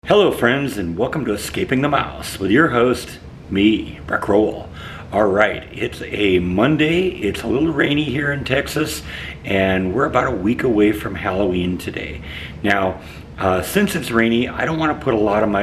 Hello friends, and welcome to Escaping the Mouse with your host, me, Breck Rowell. Alright, it's a Monday, it's a little rainy here in Texas, and we're about a week away from Halloween today. Now, since it's rainy, I don't want to put a lot of my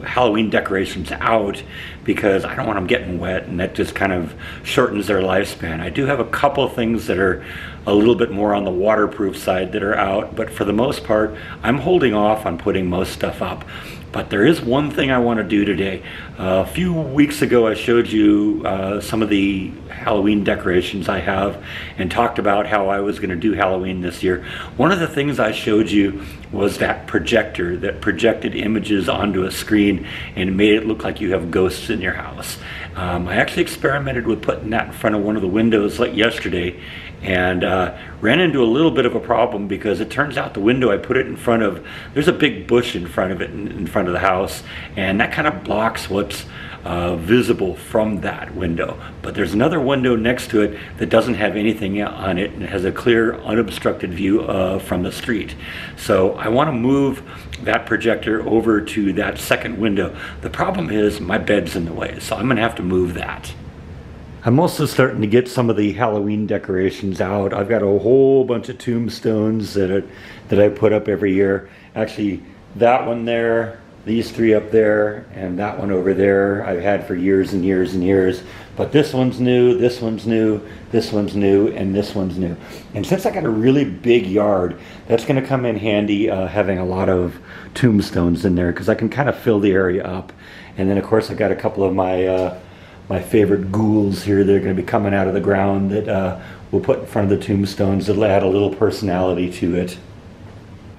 Halloween decorations out because I don't want them getting wet, and that just kind of shortens their lifespan. I do have a couple of things that are a little bit more on the waterproof side that are out, but for the most part, I'm holding off on putting most stuff up. But there is one thing I want to do today. A few weeks ago I showed you some of the Halloween decorations I have and talked about how I was going to do Halloween this year. One of the things I showed you was that projector that projected images onto a screen and made it look like you have ghosts in your house. I actually experimented with putting that in front of one of the windows like yesterday, and ran into a little bit of a problem because it turns out the window I put it in front of, there's a big bush in front of it, in front of the house, and that kind of blocks what's visible from that window. But there's another window next to it that doesn't have anything on it and it has a clear unobstructed view from the street. So I want to move that projector over to that second window. The problem is my bed's in the way, so I'm going to have to move that. I'm also starting to get some of the Halloween decorations out. I've got a whole bunch of tombstones that I put up every year. Actually, that one there, these three up there, and that one over there I've had for years and years and years. But this one's new, this one's new, this one's new, and this one's new. And since I got a really big yard, that's going to come in handy having a lot of tombstones in there because I can kind of fill the area up. And then of course I got a couple of my favorite ghouls here that are going to be coming out of the ground that we'll put in front of the tombstones that'll add a little personality to it.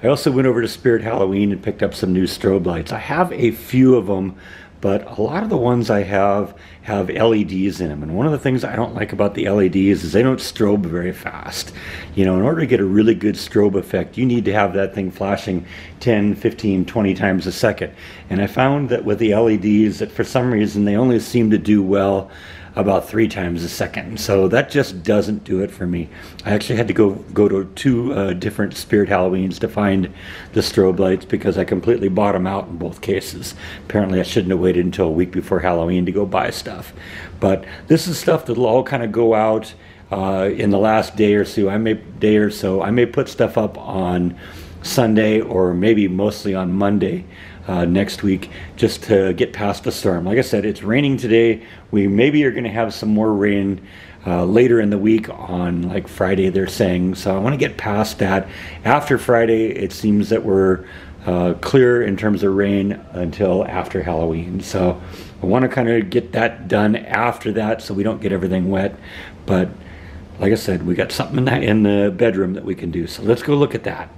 I also went over to Spirit Halloween and picked up some new strobe lights. I have a few of them, but a lot of the ones I have LEDs in them. And one of the things I don't like about the LEDs is they don't strobe very fast. You know, in order to get a really good strobe effect, you need to have that thing flashing 10, 15, 20 times a second. And I found that with the LEDs that for some reason they only seem to do well about 3 times a second. So that just doesn't do it for me. I actually had to go to 2 different Spirit Halloweens to find the strobe lights because I completely bought them out in both cases. Apparently I shouldn't have waited until a week before Halloween to go buy stuff. But this is stuff that'll all kind of go out in the last day or so. I may put stuff up on Sunday or maybe mostly on Monday next week just to get past the storm. Like I said, it's raining today. We maybe are going to have some more rain later in the week on like Friday, they're saying. So I want to get past that. After Friday, it seems that we're clear in terms of rain until after Halloween. So I want to kind of get that done after that so we don't get everything wet. But like I said, we got something in the bedroom that we can do. So let's go look at that.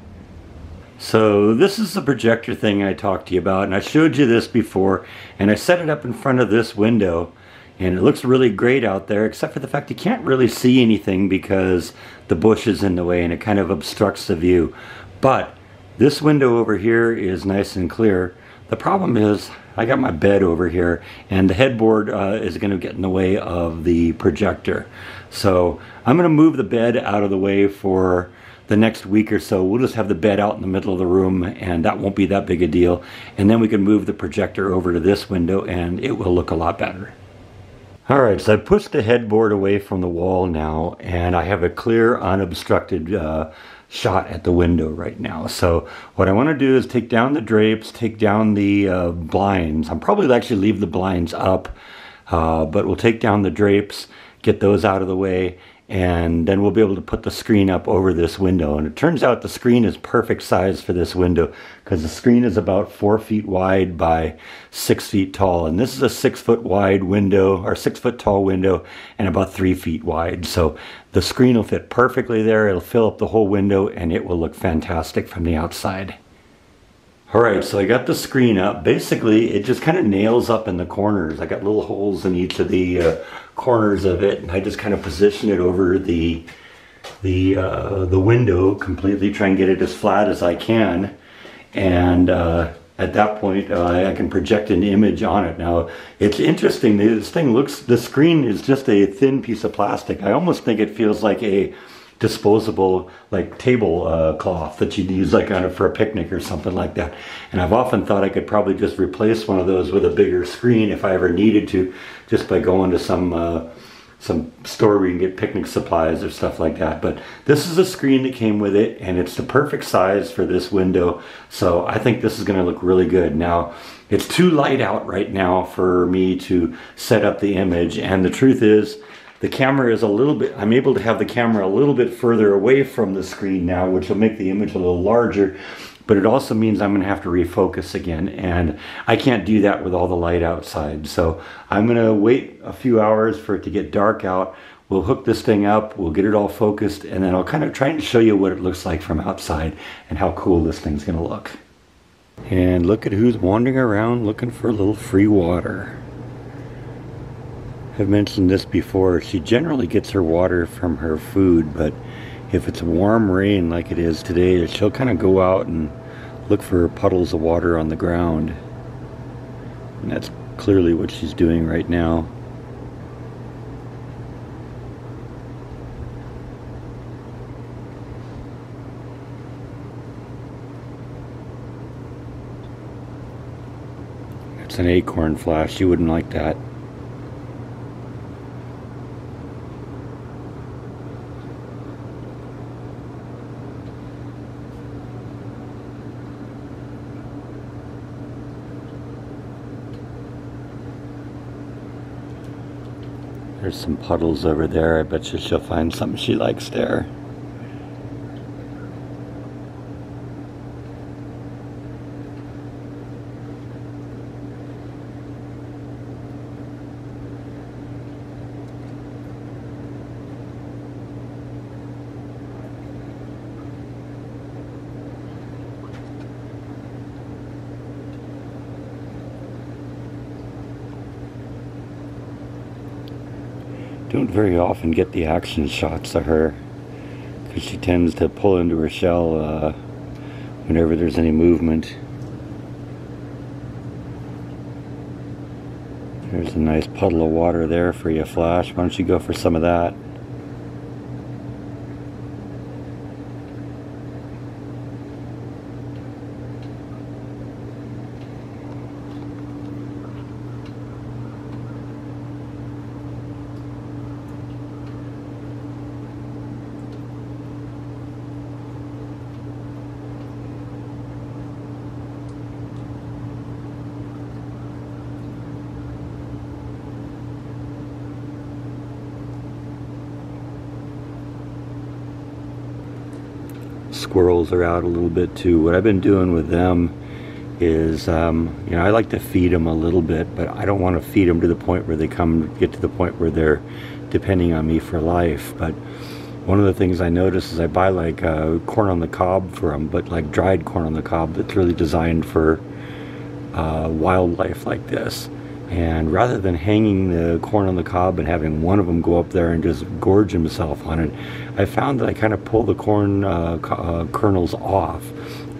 So this is the projector thing I talked to you about, and I showed you this before, and I set it up in front of this window, and it looks really great out there, except for the fact you can't really see anything because the bush is in the way and it kind of obstructs the view. But this window over here is nice and clear. The problem is I got my bed over here, and the headboard is going to get in the way of the projector. So I'm going to move the bed out of the way for the next week or so. We'll just have the bed out in the middle of the room, and that won't be that big a deal. And then we can move the projector over to this window and it will look a lot better. Alright, so I pushed the headboard away from the wall now, and I have a clear, unobstructed shot at the window right now. So what I want to do is take down the drapes, take down the blinds. I'll probably actually leave the blinds up, but we'll take down the drapes, get those out of the way, and then we'll be able to put the screen up over this window. And it turns out the screen is perfect size for this window because the screen is about 4 feet wide by 6 feet tall. And this is a 6 foot wide window, or 6 foot tall window, and about 3 feet wide. So the screen will fit perfectly there. It'll fill up the whole window and it will look fantastic from the outside. Alright, so I got the screen up. Basically, it just kind of nails up in the corners. I got little holes in each of the corners of it, and I just kind of position it over the window completely, try and get it as flat as I can. And at that point, I can project an image on it. Now, it's interesting. This thing looks, the screen is just a thin piece of plastic. I almost think it feels like a disposable like table cloth that you'd use like for a picnic or something like that. And I've often thought I could probably just replace one of those with a bigger screen if I ever needed to, just by going to some store where you can get picnic supplies or stuff like that. But this is a screen that came with it, and it's the perfect size for this window. So I think this is going to look really good. Now, it's too light out right now for me to set up the image, and the truth is, the camera is a little bit, I'm able to have the camera a little bit further away from the screen now, which will make the image a little larger, but it also means I'm going to have to refocus again, and I can't do that with all the light outside. So I'm going to wait a few hours for it to get dark out. We'll hook this thing up, we'll get it all focused, and then I'll kind of try and show you what it looks like from outside and how cool this thing's going to look. And look at who's wandering around looking for a little free water. I've mentioned this before, she generally gets her water from her food, but if it's warm rain like it is today, she'll kind of go out and look for puddles of water on the ground. And that's clearly what she's doing right now. It's an acorn flash, you wouldn't like that. There's some puddles over there. I bet you she'll find something she likes there. Don't very often get the action shots of her because she tends to pull into her shell whenever there's any movement. There's a nice puddle of water there for you, Flash. Why don't you go for some of that? Squirrels are out a little bit too. What I've been doing with them is, you know, I like to feed them a little bit, but I don't want to feed them to the point where they get to the point where they're depending on me for life. But one of the things I notice is I buy like corn on the cob for them, but like dried corn on the cob that's really designed for wildlife like this. And rather than hanging the corn on the cob and having one of them go up there and just gorge himself on it, I found that I kind of pull the corn kernels off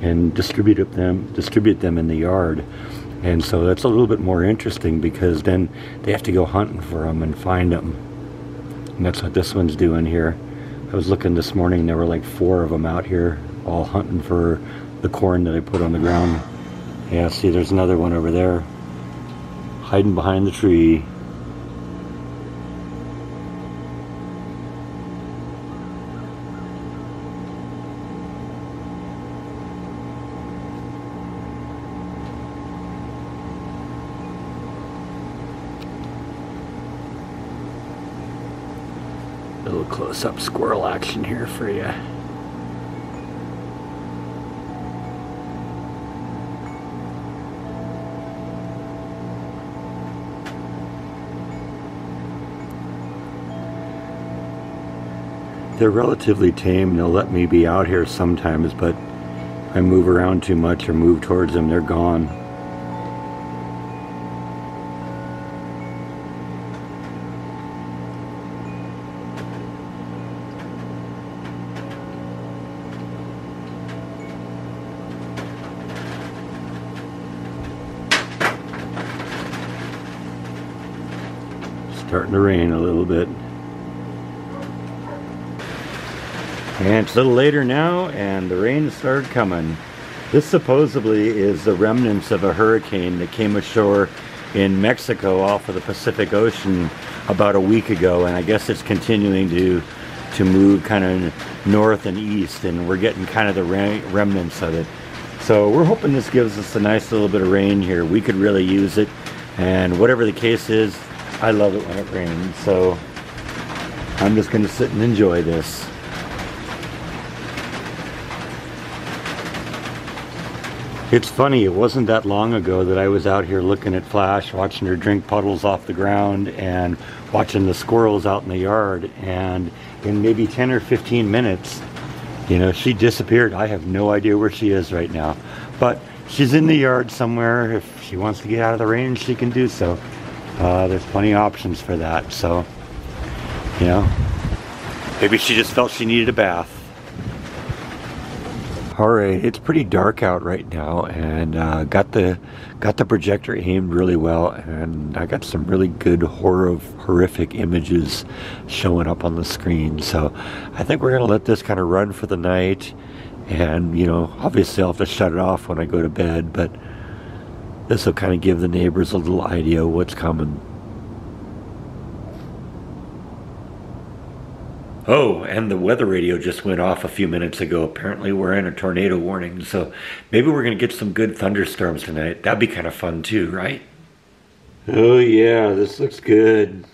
and distribute them in the yard. And so that's a little bit more interesting because then they have to go hunting for them and find them. And that's what this one's doing here. I was looking this morning, there were like 4 of them out here all hunting for the corn that I put on the ground. Yeah, see, there's another one over there hiding behind the tree. A little close-up squirrel action here for you. They're relatively tame. They'll let me be out here sometimes, but if I move around too much or move towards them, they're gone. Starting to rain a little bit. And it's a little later now, and the rain started coming. This supposedly is the remnants of a hurricane that came ashore in Mexico off of the Pacific Ocean about a week ago, and I guess it's continuing to move kind of north and east, and we're getting kind of the remnants of it. So we're hoping this gives us a nice little bit of rain here. We could really use it, and whatever the case is, I love it when it rains. So I'm just going to sit and enjoy this. It's funny, it wasn't that long ago that I was out here looking at Flash, watching her drink puddles off the ground and watching the squirrels out in the yard, and in maybe 10 or 15 minutes, you know, she disappeared. I have no idea where she is right now, but she's in the yard somewhere. If she wants to get out of the rain, she can do so. There's plenty of options for that, so, you know, maybe she just felt she needed a bath. Alright, it's pretty dark out right now, and got the projector aimed really well, and I got some really good horrific images showing up on the screen. So I think we're gonna let this kind of run for the night, and you know, obviously I'll have to shut it off when I go to bed, but this will kind of give the neighbors a little idea of what's coming. Oh, and the weather radio just went off a few minutes ago. Apparently we're in a tornado warning, so maybe we're going to get some good thunderstorms tonight. That'd be kind of fun too, right? Oh yeah, this looks good.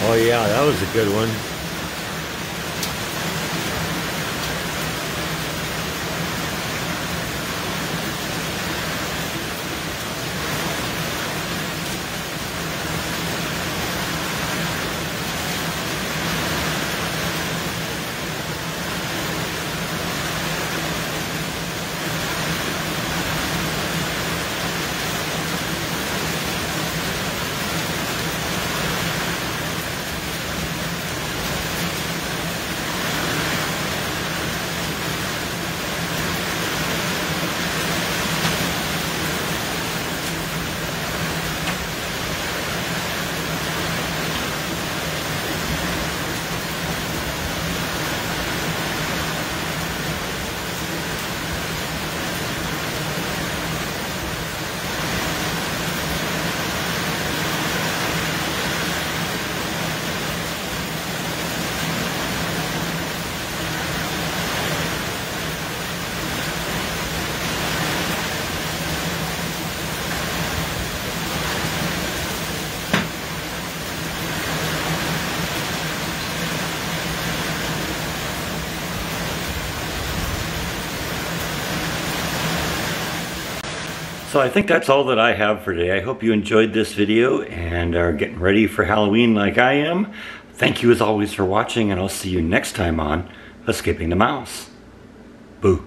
Oh yeah, that was a good one. So I think that's all that I have for today. I hope you enjoyed this video and are getting ready for Halloween like I am. Thank you as always for watching, and I'll see you next time on Escaping the Mouse. Boo.